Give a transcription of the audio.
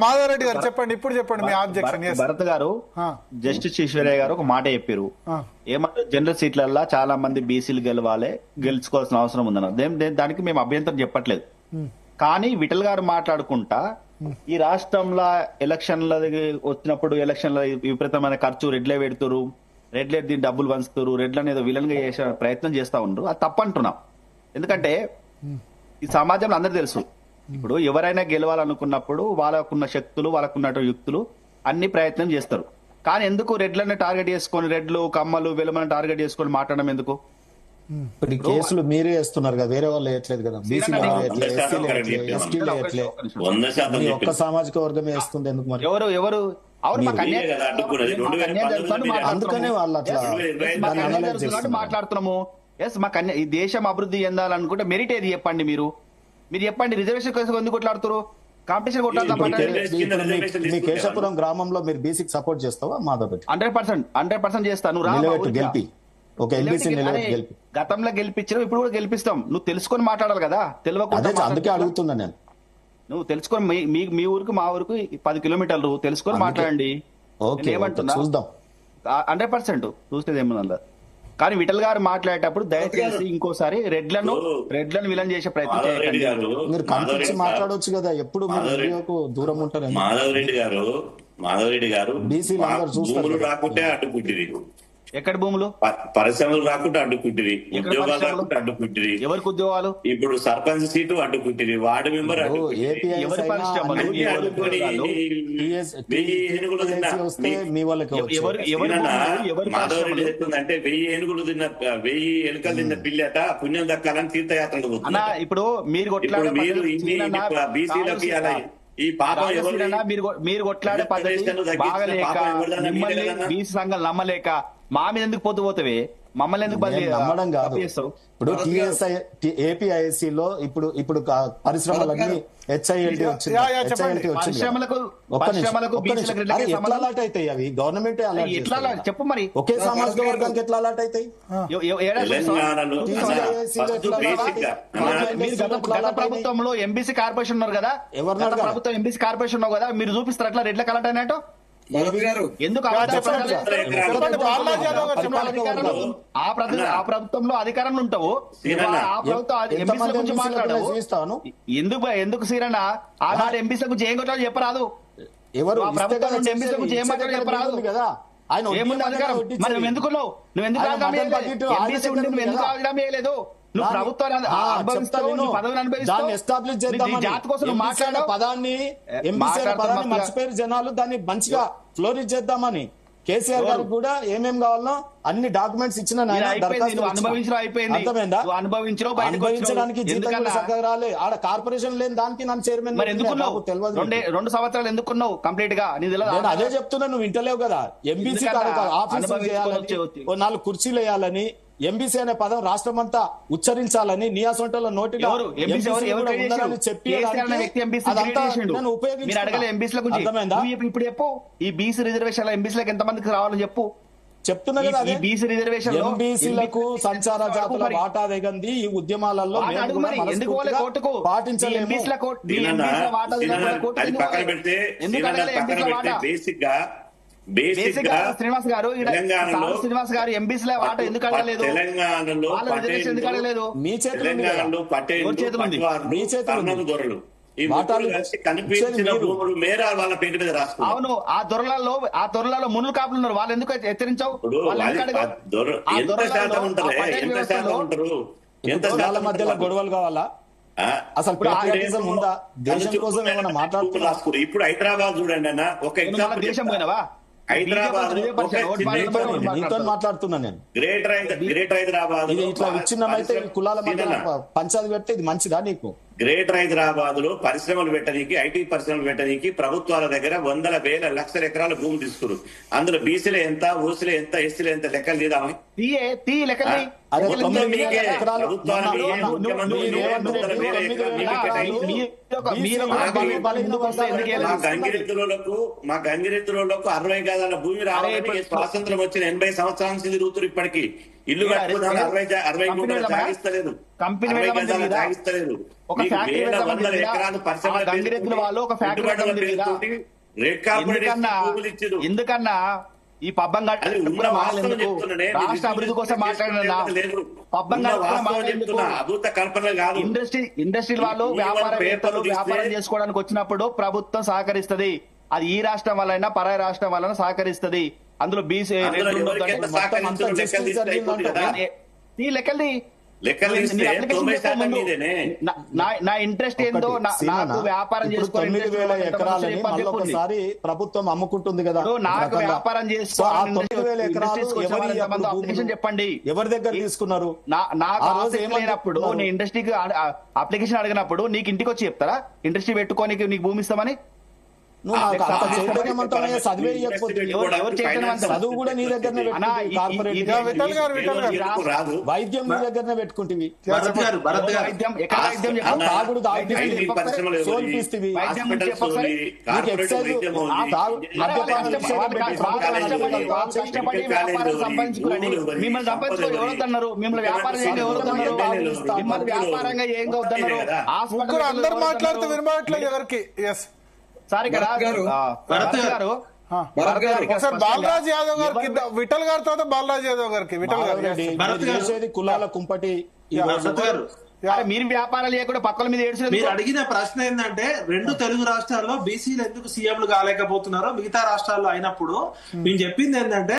మాధవరెడ్డి గారు చెప్పండి, ఇప్పుడు చెప్పండి మీ ఆబ్జెక్షన్. భరత్ గారు, జస్టిస్ ఈశ్వరయ్య గారు ఒక మాట చెప్పారు. ఏమంటారు, జనరల్ సీట్లల్లో చాలా మంది బీసీలు గెలుచుకోవాల్సిన అవసరం ఉందన్నారు. దానికి మేము అభ్యంతరం చెప్పట్లేదు. కానీ విఠల్ గారు మాట్లాడుకుంటా ఈ రాష్ట్రంలో ఎలక్షన్ల వచ్చినప్పుడు ఎలక్షన్ల విపరీతమైన ఖర్చు, రెడ్లే పెడుతురు, రెడ్లే దీన్ని డబ్బులు పంచుతారు, రెడ్లను ఏదో విలన్ గా చేసే ప్రయత్నం చేస్తా ఉండరు. అది తప్పంటున్నాం. ఎందుకంటే ఈ సమాజంలో అందరికీ తెలుసు, ఇప్పుడు ఎవరైనా గెలవాలనుకున్నప్పుడు వాళ్ళకున్న శక్తులు, వాళ్ళకున్న యుక్తులు అన్ని ప్రయత్నం చేస్తారు. కానీ ఎందుకు రెడ్లను టార్గెట్ చేసుకొని, రెడ్లు కమ్మలు వెలుమని టార్గెట్ చేసుకొని మాట్లాడడం ఎందుకు? ఇప్పుడు ఈ కేసులు మీరే వేస్తున్నారు కదా, వేరే వాళ్ళు వేయట్లేదు కదా. బీసీలు ఎస్టీలు వేయట్లే, ఒక్క సామాజిక వర్గమే వేస్తుంది ఎందుకు మరి? ఎవరు అందుకనే వాళ్ళు అట్లా మాట్లాడుతున్నాము. ఎస్, మా కన్యా ఈ దేశం అభివృద్ధి చెందాలనుకుంటే మెరిట్ ఏది చెప్పండి. మీరు చెప్పండి, రిజర్వేషన్ కోసం ఎందుకు కొట్లాడుతారు? కాంపిటీషన్ కొట్లాడుతున్నా. మీ కేశపురం గ్రామంలో మీరు బీసీకి సపోర్ట్ చేస్తావా? మాధవ్ 100% చేస్తాను. గెలిపి ఒక ఎంబీసీ గెలిపి గతంలో గెలిపించావు, ఇప్పుడు కూడా గెలిపిస్తాం. నువ్వు తెలుసుకొని మాట్లాడాలి కదా. తెలియకుండా అందుకే అడుగుతున్నా నేను. నువ్వు తెలుసుకొని మీ ఊరికి మా ఊరికి 10 కిలోమీటర్లు తెలుసుకొని మాట్లాడండి. ఏమంటున్నా చూద్దాం. 100% చూసేది ఏమన్నా. కానీ విఠల్ గారు మాట్లాడేటప్పుడు దయచేసి ఇంకోసారి రెడ్లను విలన్ చేసే ప్రయత్నం చేయకండి. మీరు కనిపించి మాట్లాడవచ్చు కదా, ఎప్పుడు దూరం ఉంటారు. మాధవరెడ్డి గారు బీసీలు అందరూ చూస్తారు. రాకుంటే అడ్డుకుంటుంది. ఎక్కడ భూములు? పరిశ్రమలు రాకుంటే అడ్డుకుంటుంది, ఉద్యోగాలు రాకుంటే అడ్డుకుంటుంది. ఎవరికి ఉద్యోగాలు? ఇప్పుడు సర్పంచ్ సీటు అడ్డుకుంటుంది, వార్డు మెంబర్ ఎవరి పరిశ్రమలు? మాధవరెడ్డి చెప్తుందంటే 1000 ఏనుగులు తిన్న 1000 ఎలుకలు తిన్న పిల్లట పుణ్యం దక్కాలని తీర్థయాత్రలు పోతున్నా. ఇప్పుడు మీరు బీసీలకి అలా ఈ పాపం మీరు కొట్లాడే పద్ధతి బాగలేక, బీసీ సంఘాలు నమ్మలేక మా మీద ఎందుకు పోతావే? మమ్మల్ని ఎందుకు నమ్మడం కాదు. ఇప్పుడు ఏపీఐసి లో ఇప్పుడు పరిశ్రమలన్నీ హెచ్ఐఎల్టీ వచ్చింది. ఎట్లా అలాట్ అవుతాయి అవి? గవర్నమెంట్ చెప్పు మరి. ఒకే సామాజిక వర్గానికి ఎట్లా అలాట్ అవుతాయి? గత ప్రభుత్వంలో ఎంబీసీ కార్పొరేషన్ ఉన్నారు కదా, ప్రభుత్వం ఎంబీసీ కార్పొరేషన్ ఉన్నావు కదా, మీరు చూపిస్తారు అట్లా రెడ్ల కలట అనేటో. ఎందుకు ఆ ప్రభుత్వంలో అధికారంలో ఉంటావు, ఆ ప్రభుత్వం ఎంపీసీల గురించి మాట్లాడవు ఎందుకు? సీరన్న ఆనాడు ఎంపీసీల గురించి ఏం కొట్టాలో చెప్పరాదు? ఎవరు ప్రభుత్వం నుండి ఎంపీసీల గురించి ఏం మాట్లాడో చెప్పరాదు కదా? ఏముంది అధికారం? మరి నువ్వు ఎందుకు ఎంబీసీ ఉండి నువ్వు ఎందుకు రాజీనామా చేయలేదు? నువ్వు ప్రభుత్వాన్ని అనుభవిస్తావు, పదవిని అనుభవిస్తావు, జాతి కోసం మాట్లాడే పదాన్ని మర్చిపోయారు జనాలు. దాన్ని మంచిగా ఫ్లోరిష్ చేద్దామని కేసీఆర్ గారు కూడా ఏమేం కావాలనో అన్ని డాక్యుమెంట్స్ ఇచ్చిన అనుభవించడానికి జీతం చక్కగా రాలే. ఆడ కార్పొరేషన్ లేని దానికి నన్ను చైర్మన్ తెలియదు. 2 సంవత్సరాలు ఎందుకున్నావు కంప్లీట్ గా? నేను అదే చెప్తున్నా, నువ్వు వింటలేవు కదా. ఎంబీసీ ఆఫీస్ చేయాలని, 4 కుర్చీలు వేయాలని, ఎంబీసీ అనే పదం రాష్ట్రం అంతా ఉచ్చరించాలని నియాసంటలో నోటిగా చెప్పి ఇప్పుడు చెప్పు, ఈ బీసీ రిజర్వేషన్ ఎంబీసీలకు ఎంత మందికి రావాలని చెప్పు. చెప్తున్నా కదా, బీసీ రిజర్వేషన్ ఎంబీసీలకు సంచార జాతుల వాటా దిగంది ఈ ఉద్యమాలలో పాటించలేము. శ్రీనివాస్ గారు ఎంబీసీల వాటా ఎందుకు అడగలేదు? తెలంగాణలో మీ చేతులు అవును. ఆ దొరలలో మునులు కాపులు ఉన్నారు, వాళ్ళు ఎందుకు హెచ్చరించావు? మధ్యలో గొడవలు కావాలా? అసలు ప్యాట్రియాటిజం ఉందా? దేశం కోసం ఏమైనా మాట్లాడుతున్నారు? ఇప్పుడు హైదరాబాద్ చూడండి అన్న, ఒక ఎగ్జాంపుల్ దేశం పోయినవా? హైదరాబాద్ నీతో మాట్లాడుతున్నా నేను. గ్రేటర్ హైదరాబాద్ ఇట్లా విచ్ఛిన్నమైతే కులాల మధ్య పంచాయతీ పెడితే ఇది మంచిదా నీకు? గ్రేటర్ హైదరాబాద్ లో పరిశ్రమలు పెట్టడానికి, ఐటీ పరిశ్రమలు పెట్టడానికి ప్రభుత్వాల దగ్గర 100,000 లక్షల ఎకరాల భూమి తీసుకున్నారు. అందులో బీసీలో ఎంత, ఓసీలో ఎంత, ఎస్సీలో ఎంత లెక్కలు తీద్దామని మా గంగిరెద్దులకు 60 గజాల భూమి రావాలని స్వాతంత్రం వచ్చిన 80 సంవత్సరాల నుంచి తిరుగుతారు. ఇప్పటికీ ఇల్లు కట్టుకోవడానికి 60 కంపెనీ గుంటలు వెళ్ళమా? జాగిస్తలేదు, కంపెనీ 60 వెళ్ళమని గజాల తెలీదా? జాగిస్తలేదు. ఒక మీకు ఫ్యాక్టరీ వేల వెళ్ళమని వందల తెలీదా? ఎకరాలు పరిశ్రమల ఆ గంగిరెద్దుల వాళ్ళు ఒక ఫ్యాక్టరీ పెట్టుబడుల వెళ్ళమని తెలీదా? పేరుతోటి రెడ్ కార్పొరేట్ ఎందుకన్నా భూములు ఇచ్చారు. ఎందుకన్నా ఈ పబ్బం అది ఉన్న వాస్తవం చెప్తున్నానే, రాష్ట్ర అభివృద్ధి కోసం మాట్లాడినా పబ్బం అభూత కల్పన కాదు. ఇండస్ట్రీ వాళ్ళు ఈ వ్యాపారం తీస్తే చేసుకోవడానికి వచ్చినప్పుడు ప్రభుత్వం సహకరిస్తది. అది ఈ రాష్ట్రం వల్ల పరాయి రాష్ట్రం వలన సహకరిస్తది. అందులో బీసీ అందులో ఎవరికైనా సహకరించడం లెక్కలు తీస్తే అయిపోతుంది కదా. ఈ లెక్కల్ది లెక్కలు తీస్తే 90% మీదేనే. నా ఇంట్రెస్ట్ ఏందో నాకు వ్యాపారం ఇప్పుడు 9,000 ఎకరాలని మళ్ళొకసారి ప్రభుత్వం అమ్ముకుంటుంది కదా. నాకు వ్యాపారం సో ఆ 9,000 ఎకరాలు ఎవరి అప్లికేషన్ చెప్పండి. ఎవరి దగ్గర తీసుకున్నారు? నాకు ఆ రోజు ఆసక్తి ఏమని లేనప్పుడు చెప్తున్నారు? నీ ఇండస్ట్రీకి అప్లికేషన్ అడిగినప్పుడు నీకు ఇంటికి వచ్చి చెప్తారా ఇండస్ట్రీ పెట్టుకోనికి నీకు భూమి ఇస్తామని? నువ్వు నాకు అంత చైతన్యవంతమైన చదివే ఇవ్వకపోతే ఎవరు చైతన్యవంతం? చదువు కూడా నీ దగ్గరనే పెట్టుకుంటుంది. కార్పొరేట్ విఠల్ గారు రాదు. వైద్యం నీ దగ్గరనే పెట్టుకుంటుంది. వైద్యం ఎక్కడ వైద్యం చెప్పండి. తాగుడు ఐటీ పరిశ్రమలు ఎవరివి? సోల్పిస్తివి. హాస్పిటల్స్ ఒకసారి ఎవరివి? కార్పొరేట్ వైద్యం ఎవరివి? కష్టపడి వ్యాపారం సంపాదించుకురండి. మిమ్మల్ని సంపాదించుకోవాలి ఎవరొద్దన్నారు? మిమ్మల్ని వ్యాపారం చేయండి ఎవరొద్దన్నారు? మిమ్మల్ని వ్యాపారంగా ఏం వద్దన్నారు? ముగ్గురు అందరు మాట్లాడితే వినబడట్లేదు ఎవరికి. ఎస్ సార్ ఇక్కడ భరత్ గారు ఒకసారి బాలరాజ్ యాదవ్ గారికి విఠల్ గారి తర్వాత బాలరాజ్ యాదవ్ గారికి విఠల్ గారు మీరు చేసేది కులాల కుంపటి. ఈ రోజు అరే మీరు వ్యాపారాలు చేయకుండా పక్కల మీద ఏడ్చలేదు. మీరు అడిగిన ప్రశ్న ఏంటంటే 2 తెలుగు రాష్ట్రాల్లో బీసీలు ఎందుకు సీఎంలు కాలేకపోతున్నారో మిగతా రాష్ట్రాల్లో అయినప్పుడు మేము చెప్పింది ఏంటంటే